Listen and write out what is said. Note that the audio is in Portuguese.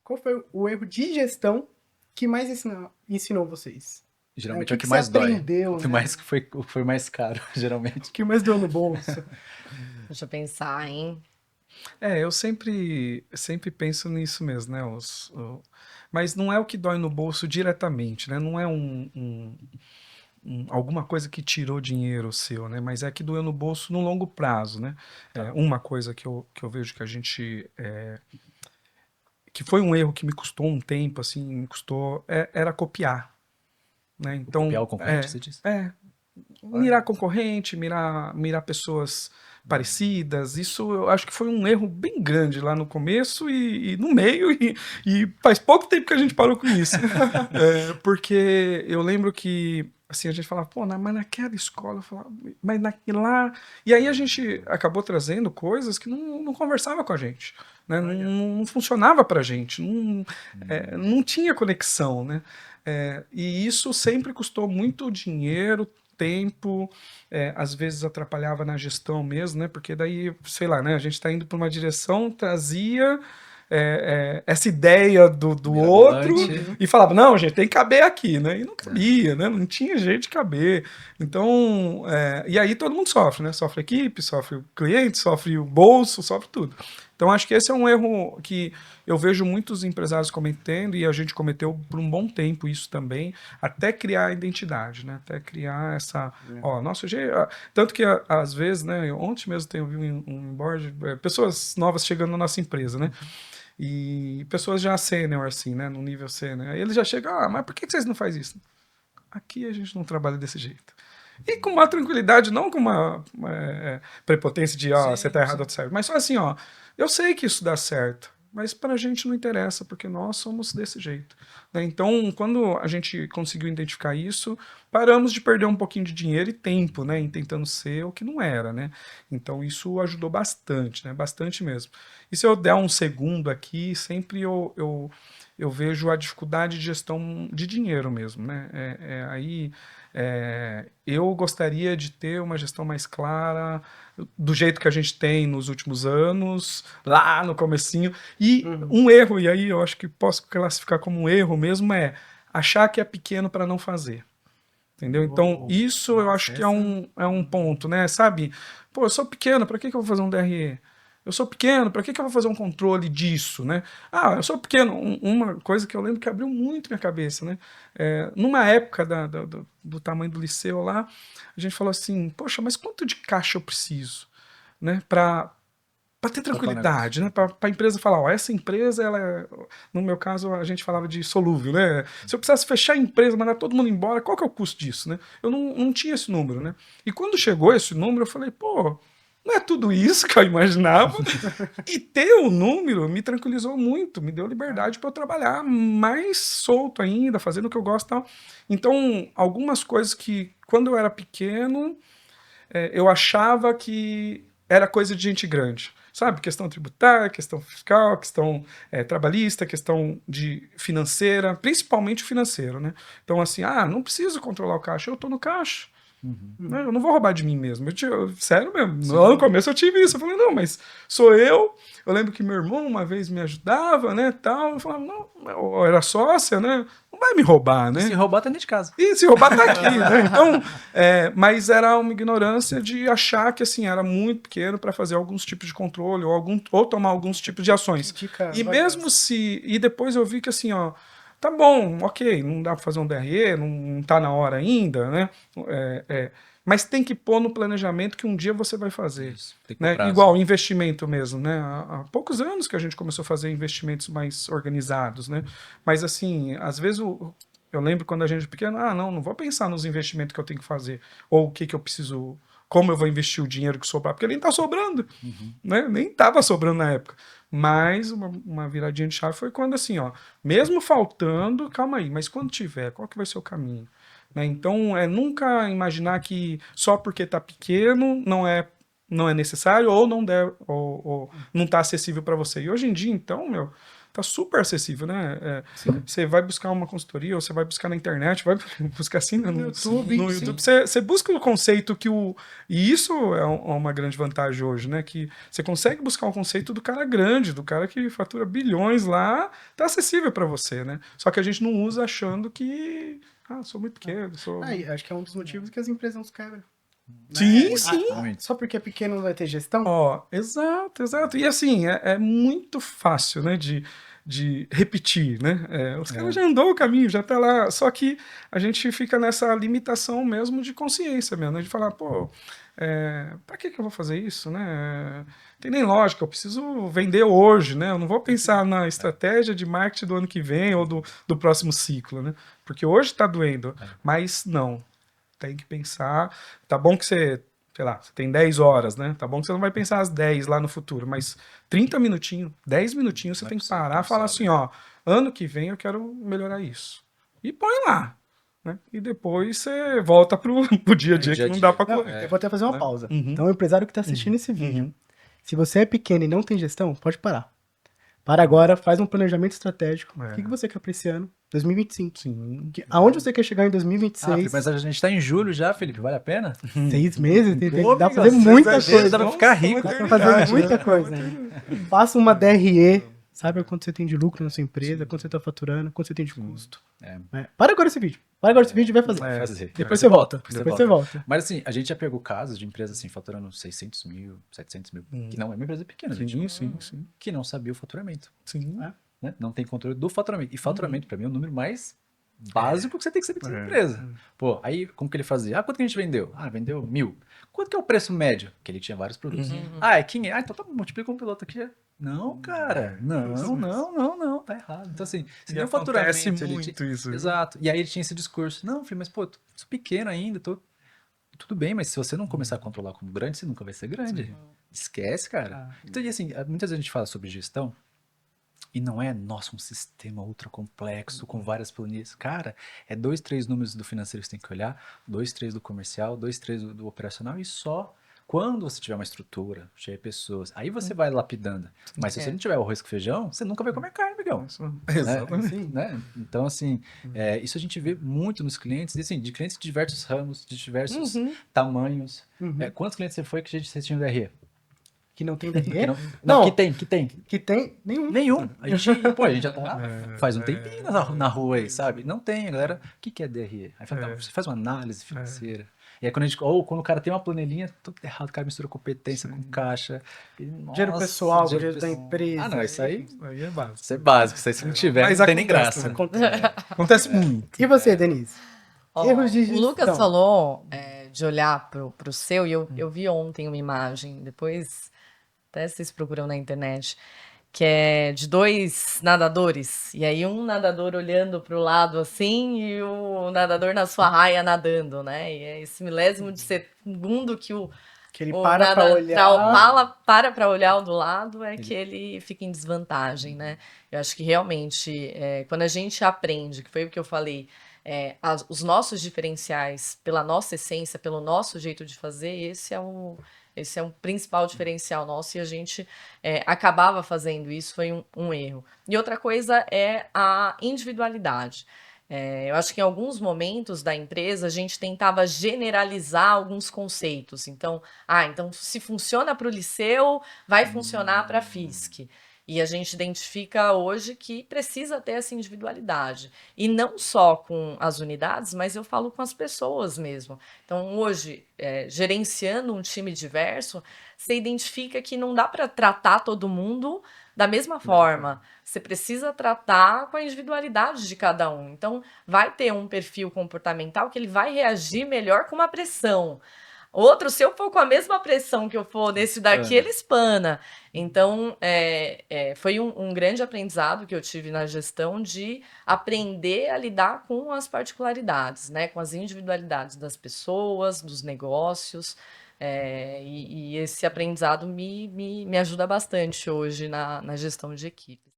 qual foi o erro de gestão que mais ensinou vocês? O Geralmente é que o que que você mais dói. aprendeu, O que né? mais foi mais caro, O geralmente. que mais deu no bolso? Deixa eu pensar, hein? Eu sempre penso nisso mesmo, né? Mas não é o que dói no bolso diretamente, né? Não é alguma coisa que tirou dinheiro seu, né? Mas é que doeu no bolso no longo prazo, né? Uma coisa que eu vejo que a gente que foi um erro que me custou um tempo, assim, me custou, era copiar, né? Copiar Então, o concorrente, você disse? mirar concorrente, mirar pessoas parecidas, isso eu acho que foi um erro bem grande lá no começo e no meio, e faz pouco tempo que a gente parou com isso. Porque eu lembro que assim, a gente falava, pô, mas naquela escola, eu falava, mas lá. E aí a gente acabou trazendo coisas que não conversava com a gente. Né? Não funcionava pra gente, não tinha conexão, né? E isso sempre custou muito dinheiro, tempo, às vezes atrapalhava na gestão mesmo, né? Porque daí, sei lá, né? A gente está indo para uma direção, trazia essa ideia do outro Mirabolante. e falava, não, gente, tem que caber aqui, né? E não cabia, né? Não tinha jeito de caber. Então, e aí todo mundo sofre, né? Sofre a equipe, sofre o cliente, sofre o bolso, sofre tudo. Então, acho que esse é um erro que eu vejo muitos empresários cometendo e a gente cometeu por um bom tempo isso também, até criar a identidade, né? Até criar essa... Ó, nossa, tanto que às vezes, né? Ontem mesmo tenho visto um board, pessoas novas chegando na nossa empresa, né? E pessoas já sênior, assim, né? No nível sênior. Aí eles já chegam, mas por que vocês não fazem isso? Aqui a gente não trabalha desse jeito. E com uma tranquilidade, não com uma prepotência de, você tá errado, outro certo. Mas só assim, eu sei que isso dá certo, mas pra gente não interessa, porque nós somos desse jeito. Né? Então, quando a gente conseguiu identificar isso, paramos de perder um pouquinho de dinheiro e tempo, né? Em tentando ser o que não era, né? Então, isso ajudou bastante, né? Bastante mesmo. E se eu der um segundo aqui, sempre eu vejo a dificuldade de gestão de dinheiro mesmo, né? Aí eu gostaria de ter uma gestão mais clara, do jeito que a gente tem nos últimos anos, lá no comecinho. E um erro, e aí eu acho que posso classificar como um erro mesmo, é achar que é pequeno para não fazer. Entendeu? Então, isso eu acho que é um ponto, né? Sabe? Pô, eu sou pequeno, para que eu vou fazer um DRE? Eu sou pequeno, para que eu vou fazer um controle disso, né? Eu sou pequeno. Uma coisa que eu lembro que abriu muito minha cabeça, né? Numa época do tamanho do liceu lá, a gente falou assim, poxa, mas quanto de caixa eu preciso, né? Para ter tranquilidade, né? Para a empresa falar, ó, essa empresa, no meu caso, a gente falava de solúvel, né? Se eu precisasse fechar a empresa, mandar todo mundo embora, qual que é o custo disso, né? Eu não tinha esse número, né? E quando chegou esse número, eu falei, pô, não é tudo isso que eu imaginava. E ter o número me tranquilizou muito, me deu liberdade para eu trabalhar mais solto ainda, fazendo o que eu gosto e tal. Então, algumas coisas que, quando eu era pequeno, eu achava que era coisa de gente grande. Sabe? Questão tributária, questão fiscal, questão trabalhista, questão de financeira, principalmente financeiro, né? Então, assim, não preciso controlar o caixa, eu tô no caixa. Né? Eu não vou roubar de mim mesmo. Sério mesmo. Lá no começo eu tive isso. Eu falei, não, mas sou eu. Eu lembro que meu irmão uma vez me ajudava, né, tal. Eu falava, não, eu era sócia, né? Não vai me roubar, né? Se roubar, tá dentro de casa. E se roubar tá aqui, né? Então, mas era uma ignorância de achar que assim era muito pequeno para fazer alguns tipos de controle ou tomar alguns tipos de ações. E mesmo se e depois eu vi que assim, tá bom, ok, não dá para fazer um DRE, não tá na hora ainda, né? Mas tem que pôr no planejamento que um dia você vai fazer. Isso, tem que Né? pôr prazo. Igual investimento mesmo, né? Há poucos anos que a gente começou a fazer investimentos mais organizados, né? Mas assim, às vezes eu lembro quando a gente era pequeno, não vou pensar nos investimentos que eu tenho que fazer, ou o que eu preciso, como eu vou investir o dinheiro que sobrar, porque nem tá sobrando, né? Nem tava sobrando na época. Mas uma viradinha de chave foi quando assim, mesmo faltando, calma aí, mas quando tiver, qual que vai ser o caminho? Né? Então, nunca imaginar que só porque tá pequeno não é necessário ou não deve, ou não tá acessível para você. E hoje em dia, então, tá super acessível, né? Você vai buscar uma consultoria, ou você vai buscar na internet, vai buscar assim, né? No YouTube, No sim. YouTube, você busca o conceito que o... E isso é uma grande vantagem hoje, né? Que você consegue buscar um conceito do cara grande, do cara que fatura bilhões lá, tá acessível para você, né? Só que a gente não usa achando que... sou muito pequeno, sou... E acho que é um dos motivos que as empresas não se quebram. Sim, Né? sim. Muito. Só porque é pequeno não vai ter gestão? Ó, exato, exato. E assim, é muito fácil, né, de repetir, né? Os caras já andou o caminho, já tá lá. Só que a gente fica nessa limitação mesmo de consciência mesmo, né? De falar, pô, pra que eu vou fazer isso, né? Tem nem lógica, eu preciso vender hoje, né? Eu não vou pensar na estratégia de marketing do ano que vem ou do próximo ciclo, né? Porque hoje tá doendo, mas não. Tem que pensar. Tá bom que você, sei lá, você tem 10 horas, né? Tá bom que você não vai pensar as 10 lá no futuro, mas 30 minutinhos, 10 minutinhos você tem que parar e falar assim, ó, ano que vem eu quero melhorar isso. E põe lá, né? E depois você volta pro dia a dia que não dá pra Não, correr. eu vou até fazer uma Né? pausa. Uhum. Então, o empresário que está assistindo esse vídeo, se você é pequeno e não tem gestão, pode parar. Para agora, faz um planejamento estratégico. O que você quer para esse ano? 2025. Sim. Aonde você quer chegar em Felipe, 2026? mas a gente tá em julho já, Felipe. Vale a pena? 6 meses? Pô, Dá pra amigo, fazer muita exagero, coisa. dá pra ficar rico. Dá pra fazer muita coisa. Faça uma DRE. Sabe quanto você tem de lucro na sua empresa, quanto você está faturando, quanto você tem de custo. Para agora esse vídeo. Para agora esse vídeo e vai fazer. Fazer. Depois você volta. Depois você volta. Mas assim, a gente já pegou casos de empresas assim, faturando 600 mil, 700 mil, que não é uma empresa pequena, gente. Sim. Que não sabia o faturamento. Sim. Né? Não tem controle do faturamento. E faturamento, pra mim, é o número mais básico que você tem que saber pra sua empresa. Pô, aí como que ele fazia? Quanto que a gente vendeu? Vendeu 1.000. Quanto que é o preço médio? Que ele tinha vários produtos. É 500. Então tá, multiplica um piloto aqui. Não, cara. Não. Tá errado. Então assim, se tem um faturamento... acontece ele muito isso. Exato. E aí ele tinha esse discurso. Não, filho, mas pô, sou pequeno ainda, tudo bem, mas se você não começar a controlar como grande, você nunca vai ser grande. Esquece, cara. Então, e assim, muitas vezes a gente fala sobre gestão e não é, nossa, um sistema ultra complexo com várias planilhas. Cara, é 2, 3 números do financeiro que você tem que olhar, 2, 3 do comercial, 2, 3 do operacional e só quando você tiver uma estrutura, cheia de pessoas, aí você vai lapidando. Mas se você não tiver o arroz com feijão, você nunca vai comer carne, amigão. Exatamente. Né? Então, assim, isso a gente vê muito nos clientes, e, assim, de clientes de diversos ramos, de diversos tamanhos. Quantos clientes você foi que a gente tinha no DRE? Que não tem DRE? Que não, Não. que tem. Que tem? Nenhum. Nenhum. A gente já tá faz um tempinho na rua aí, sabe? Não tem, a galera. O que é DRE? Aí fala, você faz uma análise financeira. E aí quando o cara tem uma planilhinha, tudo errado, o cara mistura competência com caixa. Dinheiro pessoal, dinheiro da empresa. Não, isso aí Aí é básico. isso é básico. Isso aí se não tiver, Mas não tem nem acontece, graça. né? Acontece muito. E você, Denise? Ó, Erros de o gestão. Lucas falou de olhar pro seu, e eu vi ontem uma imagem, depois até vocês procuram na internet, que é de 2 nadadores, e aí um nadador olhando pro lado assim, e o nadador na sua raia nadando, né? E é esse milésimo de segundo que Que ele o para pra olhar. para pra olhar o do lado, é que ele fica em desvantagem, né? Eu acho que realmente, quando a gente aprende, que foi o que eu falei, os nossos diferenciais, pela nossa essência, pelo nosso jeito de fazer, esse é o principal diferencial nosso, e a gente acabava fazendo isso, foi um erro. E outra coisa é a individualidade. Eu acho que em alguns momentos da empresa a gente tentava generalizar alguns conceitos. Então se funciona para o Liceu, vai funcionar para a FISC. E a gente identifica hoje que precisa ter essa individualidade. E não só com as unidades, mas eu falo com as pessoas mesmo. Então, hoje, gerenciando um time diverso, você identifica que não dá para tratar todo mundo da mesma forma. Você precisa tratar com a individualidade de cada um. Então, vai ter um perfil comportamental que ele vai reagir melhor com uma pressão. Outro, se eu for com a mesma pressão que eu for nesse daqui, ele espana. Então, foi um grande aprendizado que eu tive na gestão de aprender a lidar com as particularidades, né? Com as individualidades das pessoas, dos negócios. E esse aprendizado me ajuda bastante hoje na gestão de equipe.